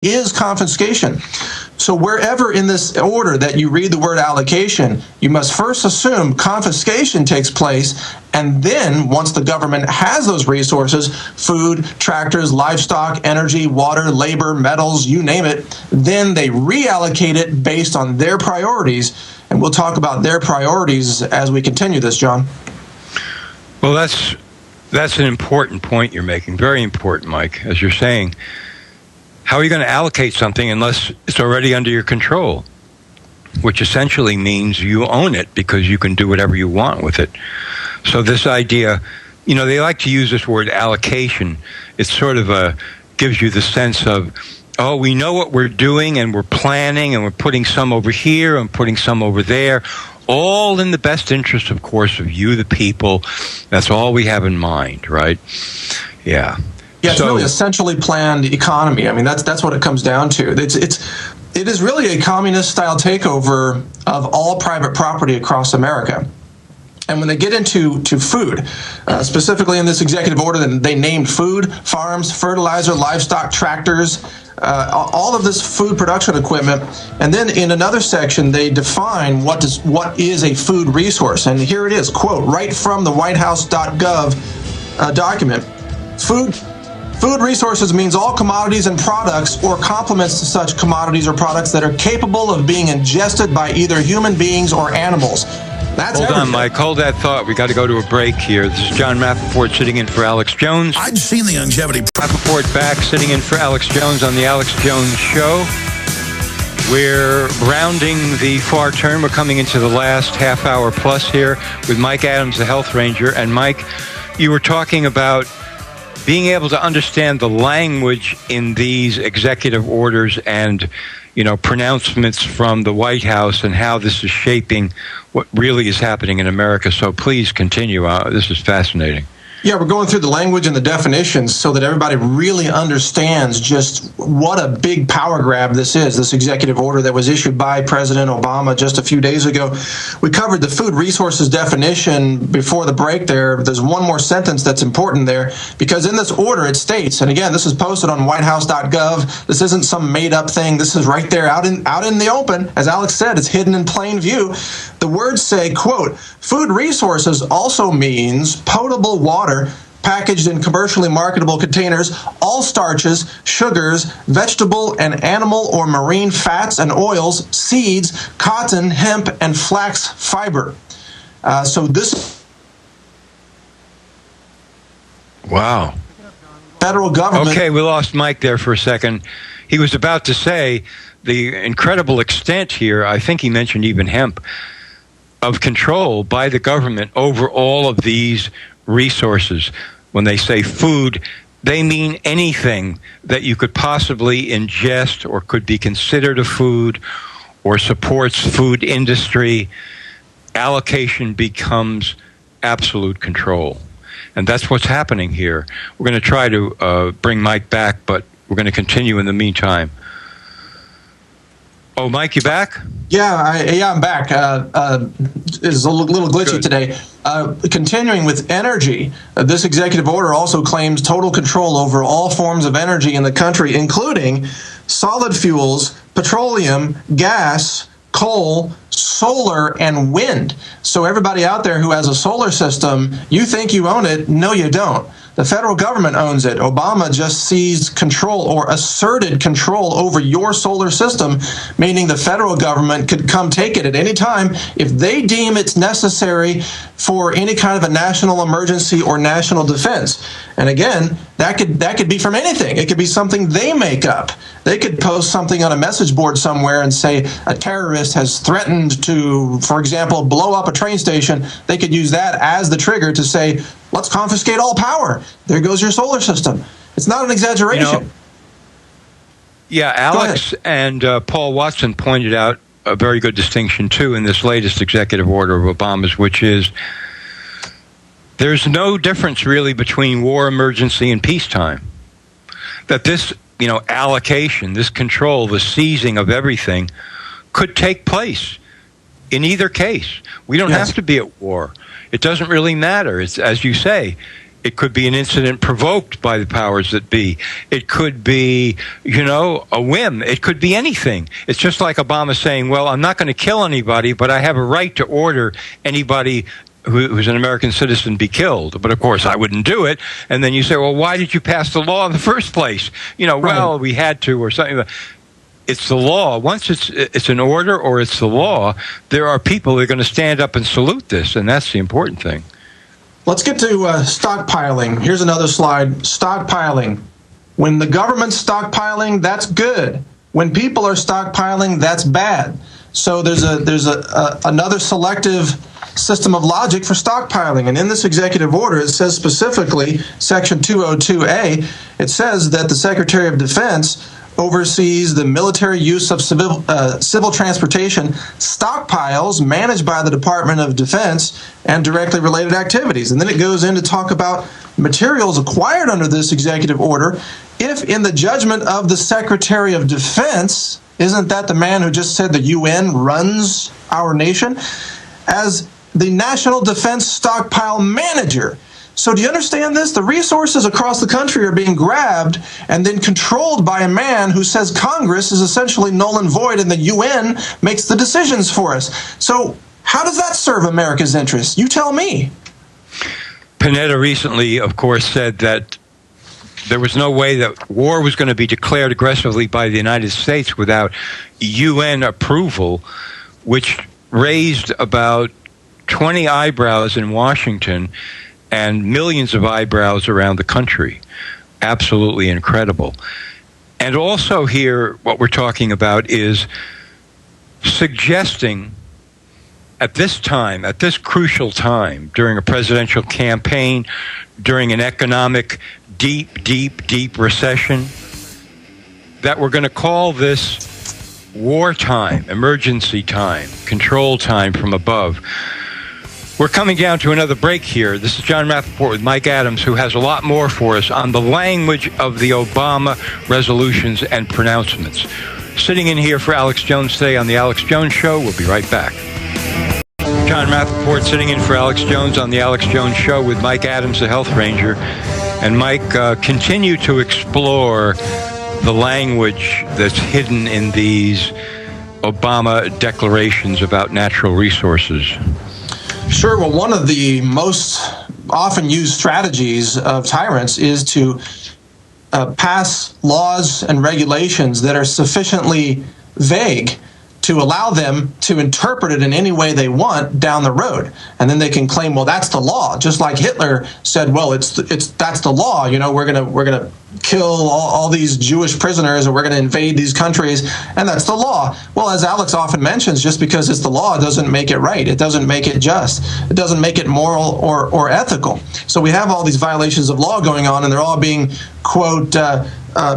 is confiscation. So wherever in this order that you read the word allocation, you must first assume confiscation takes place, and then once the government has those resources, food, tractors, livestock, energy, water, labor, metals, you name it, then they reallocate it based on their priorities. And we'll talk about their priorities as we continue this, John. Well, that's an important point you're making. Very important, Mike, as you're saying. How are you going to allocate something unless it's already under your control? Which essentially means you own it because you can do whatever you want with it. So this idea, they like to use this word allocation. It's sort of gives you the sense of, oh, we know what we're doing and we're planning and we're putting some over here and putting some over there, all in the best interest, of course, of you, the people. That's all we have in mind, right? Yeah. Yeah, it's really a centrally planned economy. I mean, that's what it comes down to. It is really a communist-style takeover of all private property across America. And when they get into food, specifically in this executive order, they named food, farms, fertilizer, livestock, tractors, all of this food production equipment. And then in another section, they define what is a food resource. And here it is, quote, right from the whitehouse.gov document. Food resources means all commodities and products or complements to such commodities or products that are capable of being ingested by either human beings or animals. Hold on, Mike. Hold that thought. We got to go to a break here. This is Jon Rappoport sitting in for Alex Jones. I'd seen the longevity. Rappoport back sitting in for Alex Jones on the Alex Jones Show. We're rounding the far turn. We're coming into the last half hour plus here with Mike Adams, the health ranger. And Mike, you were talking about being able to understand the language in these executive orders and, pronouncements from the White House and how this is shaping what really is happening in America. So please continue. This is fascinating. Yeah, we're going through the language and the definitions so that everybody really understands just what a big power grab this is, this executive order that was issued by President Obama just a few days ago. We covered the food resources definition before the break there. There's one more sentence that's important there, because in this order it states, and again, this is posted on whitehouse.gov. This isn't some made-up thing. This is right there out in the open. As Alex said, it's hidden in plain view. The words say, quote, food resources also means potable water packaged in commercially marketable containers, all starches, sugars, vegetable and animal or marine fats and oils, seeds, cotton, hemp, and flax fiber. So this... Wow. Federal government... Okay, we lost Mike there for a second. He was about to say the incredible extent here, I think he mentioned even hemp, of control by the government over all of these resources. When they say food, they mean anything that you could possibly ingest or could be considered a food or supports food industry. Allocation becomes absolute control. And that's what's happening here. We're going to try to bring Mike back, but we're going to continue in the meantime. Oh, Mike, you back? Yeah, I'm back. It's a little glitchy Good. today. Continuing with energy, this executive order also claims total control over all forms of energy in the country, including solid fuels, petroleum, gas, coal, solar, and wind. So everybody out there who has a solar system, you think you own it. No, you don't. The federal government owns it. Obama just seized control or asserted control over your solar system, meaning the federal government could come take it at any time if they deem it's necessary for any kind of a national emergency or national defense. And again, that could be from anything. It could be something they make up. They could post something on a message board somewhere and say a terrorist has threatened to, for example, blow up a train station. They could use that as the trigger to say, let's confiscate all power. There goes your solar system. It's not an exaggeration. Yeah, Alex and Paul Watson pointed out a very good distinction, too, in this latest executive order of Obama's, which is there's no difference, really, between war, emergency, and peacetime. That this, allocation, this control, the seizing of everything could take place in either case. We don't have to be at war. It doesn't really matter. It's, as you say, It could be an incident provoked by the powers that be. It could be, a whim. It could be anything. It's just like Obama saying, well, I'm not going to kill anybody, but I have a right to order anybody who's an American citizen be killed. But of course, I wouldn't do it. And then you say, well, why did you pass the law in the first place? Well, we had to or something. It's the law. Once it's an order or it's the law, there are people that are going to stand up and salute this, and that's the important thing. Let's get to stockpiling. Here's another slide. Stockpiling. When the government's stockpiling, that's good. When people are stockpiling, that's bad. So there's another selective system of logic for stockpiling. And in this executive order, it says specifically, Section 202A, it says that the Secretary of Defense oversees the military use of civil transportation stockpiles managed by the Department of Defense and directly related activities. And then it goes in to talk about materials acquired under this executive order. If in the judgment of the Secretary of Defense, isn't that the man who just said the UN runs our nation, as the National Defense Stockpile Manager. So do you understand this? The resources across the country are being grabbed and then controlled by a man who says Congress is essentially null and void and the UN makes the decisions for us. So how does that serve America's interests? You tell me. Panetta recently, of course, said that there was no way that war was going to be declared aggressively by the United States without UN approval, which raised about 20 eyebrows in Washington and millions of eyebrows around the country. Absolutely incredible. And also here, what we're talking about is suggesting at this time, at this crucial time, during a presidential campaign, during an economic deep recession, that we're going to call this wartime, emergency time, control time from above. We're coming down to another break here. This is Jon Rappoport with Mike Adams, who has a lot more for us on the language of the Obama resolutions and pronouncements. Sitting in here for Alex Jones today on The Alex Jones Show. We'll be right back. Jon Rappoport sitting in for Alex Jones on The Alex Jones Show with Mike Adams, the Health Ranger. And Mike, continue to explore the language that's hidden in these Obama declarations about natural resources. Sure. Well, one of the most often used strategies of tyrants is to pass laws and regulations that are sufficiently vague to allow them to interpret it in any way they want down the road. And then they can claim, well, that's the law. Just like Hitler said, well, that's the law. We're gonna kill all these Jewish prisoners, and we're going to invade these countries, and that's the law. Well, as Alex often mentions, just because it's the law doesn't make it right. It doesn't make it just. It doesn't make it moral or ethical. So we have all these violations of law going on, and they're all being, quote,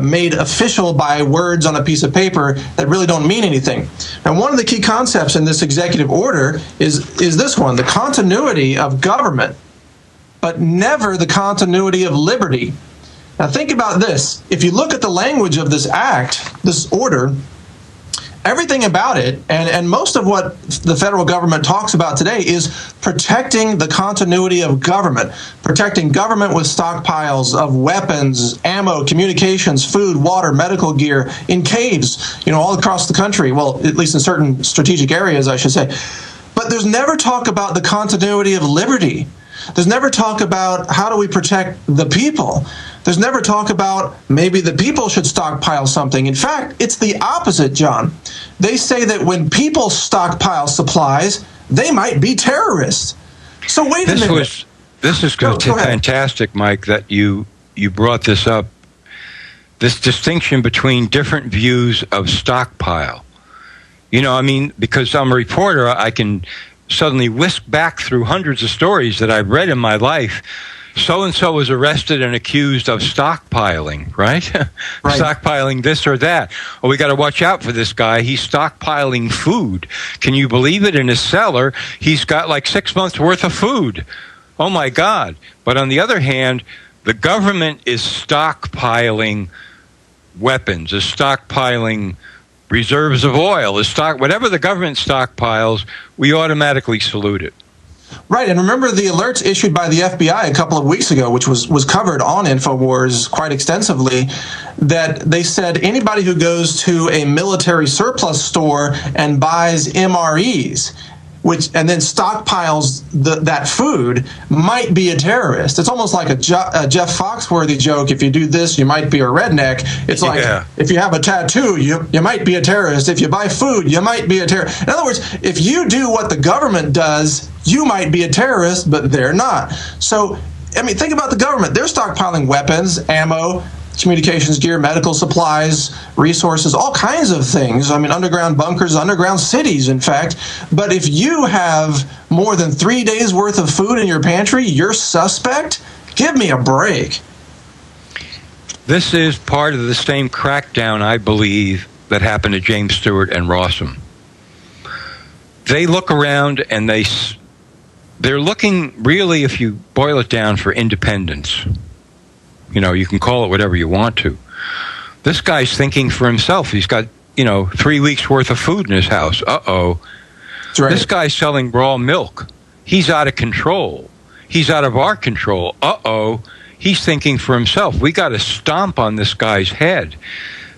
made official by words on a piece of paper that really don't mean anything. And one of the key concepts in this executive order is this one, the continuity of government, but never the continuity of liberty. Now think about this. If you look at the language of this act, this order, everything about it, and most of what the federal government talks about today is protecting the continuity of government, protecting government with stockpiles of weapons, ammo, communications, food, water, medical gear in caves, all across the country. Well, at least in certain strategic areas, I should say. But there's never talk about the continuity of liberty. There's never talk about how do we protect the people. There's never talk about maybe the people should stockpile something. In fact, it's the opposite, John. They say that when people stockpile supplies, they might be terrorists. So wait a minute. This is fantastic, Mike, that you brought this up. This distinction between different views of stockpile. Because I'm a reporter, I can suddenly whisk back through hundreds of stories that I've read in my life. So-and-so was arrested and accused of stockpiling, right? Right. Stockpiling this or that. Oh, we got to watch out for this guy. He's stockpiling food. Can you believe it? In his cellar, he's got like 6 months worth of food. Oh, my God. But on the other hand, the government is stockpiling weapons, is stockpiling reserves of oil, whatever the government stockpiles, we automatically salute it. Right, and remember the alerts issued by the FBI a couple of weeks ago, which was covered on InfoWars quite extensively, that they said anybody who goes to a military surplus store and buys MREs, and then stockpiles that food, might be a terrorist. It's almost like a Jeff Foxworthy joke. If you do this, you might be a redneck. It's like, if you have a tattoo, you might be a terrorist. If you buy food, you might be a terrorist. In other words, if you do what the government does, you might be a terrorist, but they're not. So, I mean, think about the government. They're stockpiling weapons, ammo, communications gear, medical supplies, resources, all kinds of things. I mean, underground bunkers, underground cities, in fact. But if you have more than 3 days worth of food in your pantry, you're suspect? Give me a break. This is part of the same crackdown, I believe, that happened to James Stewart and Rossum. They look around and they're looking, really, if you boil it down, for independence. You know, you can call it whatever you want to. This guy's thinking for himself. He's got, 3 weeks worth of food in his house. Uh-oh. That's right. This guy's selling raw milk. He's out of control. He's out of our control. Uh-oh. He's thinking for himself. We got to stomp on this guy's head.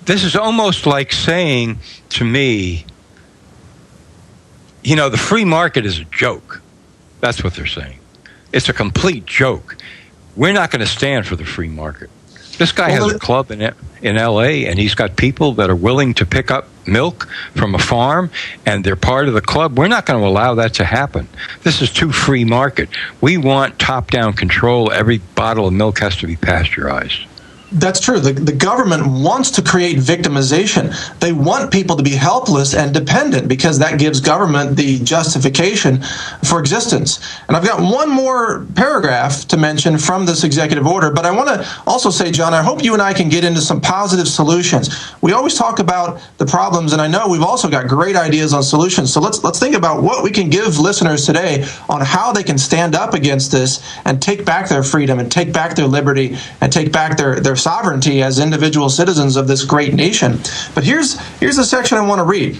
This is almost like saying to me, the free market is a joke. That's what they're saying. It's a complete joke. We're not going to stand for the free market. This guy has a club in L.A., and he's got people that are willing to pick up milk from a farm, and they're part of the club. We're not going to allow that to happen. This is too free market. We want top-down control. Every bottle of milk has to be pasteurized. That's true. The government wants to create victimization. They want people to be helpless and dependent because that gives government the justification for existence. And I've got one more paragraph to mention from this executive order, but I want to also say, John, I hope you and I can get into some positive solutions. We always talk about the problems, and I know we've also got great ideas on solutions. So let's think about what we can give listeners today on how they can stand up against this and take back their freedom and take back their liberty and take back their sovereignty as individual citizens of this great nation. But here's the section I want to read.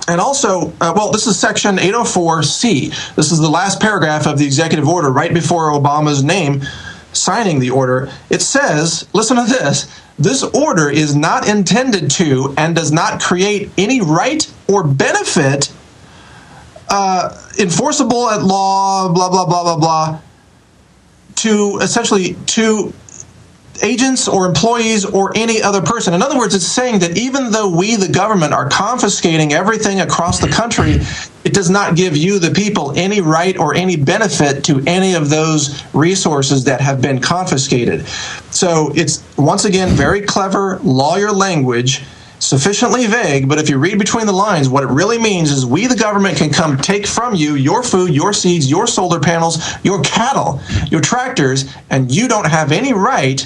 And also, this is section 804C. This is the last paragraph of the executive order right before Obama's name signing the order. It says, listen to this, this order is not intended to and does not create any right or benefit enforceable at law, blah, blah, blah, blah, blah, to agents or employees or any other person. In other words, it's saying that even though we, the government, are confiscating everything across the country, it does not give you, the people, any right or any benefit to any of those resources that have been confiscated. So it's, once again, very clever lawyer language, sufficiently vague, but if you read between the lines, what it really means is we, the government, can come take from you your food, your seeds, your solar panels, your cattle, your tractors, and you don't have any right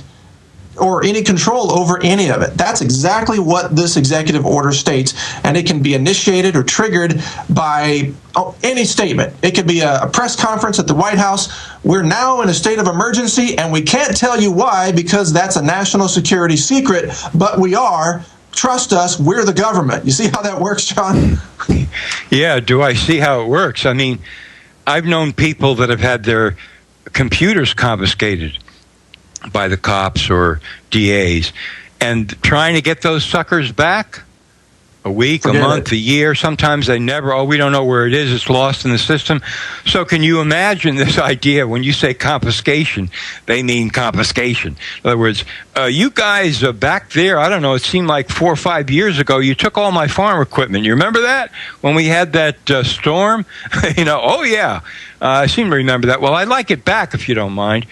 or any control over any of it. That's exactly what this executive order states, and it can be initiated or triggered by any statement. It could be a press conference at the White House. We're now in a state of emergency, and we can't tell you why because that's a national security secret, but we are. Trust us, we're the government. You see how that works, John? Yeah, do I see how it works? I mean, I've known people that have had their computers confiscated by the cops or DAs, and trying to get those suckers back, a week, a month, a year, sometimes they never, we don't know where it is, it's lost in the system. So can you imagine this idea, when you say confiscation, they mean confiscation. In other words, you guys back there, I don't know, it seemed like 4 or 5 years ago, you took all my farm equipment. You remember that? When we had that storm? Oh yeah, I seem to remember that. Well, I'd like it back if you don't mind.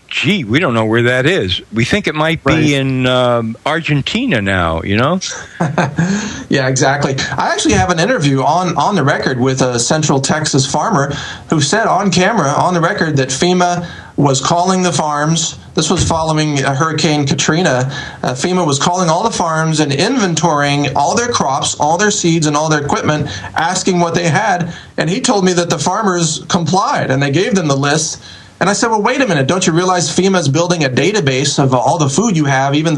Gee, we don't know where that is. We think it might be in Argentina now, Yeah, exactly. I actually have an interview on the record with a Central Texas farmer who said on camera, on the record, that FEMA was calling the farms. This was following Hurricane Katrina. FEMA was calling all the farms and inventorying all their crops, all their seeds, and all their equipment, asking what they had. And he told me that the farmers complied, and they gave them the list. And I said, well, wait a minute. Don't you realize FEMA's building a database of all the food you have, even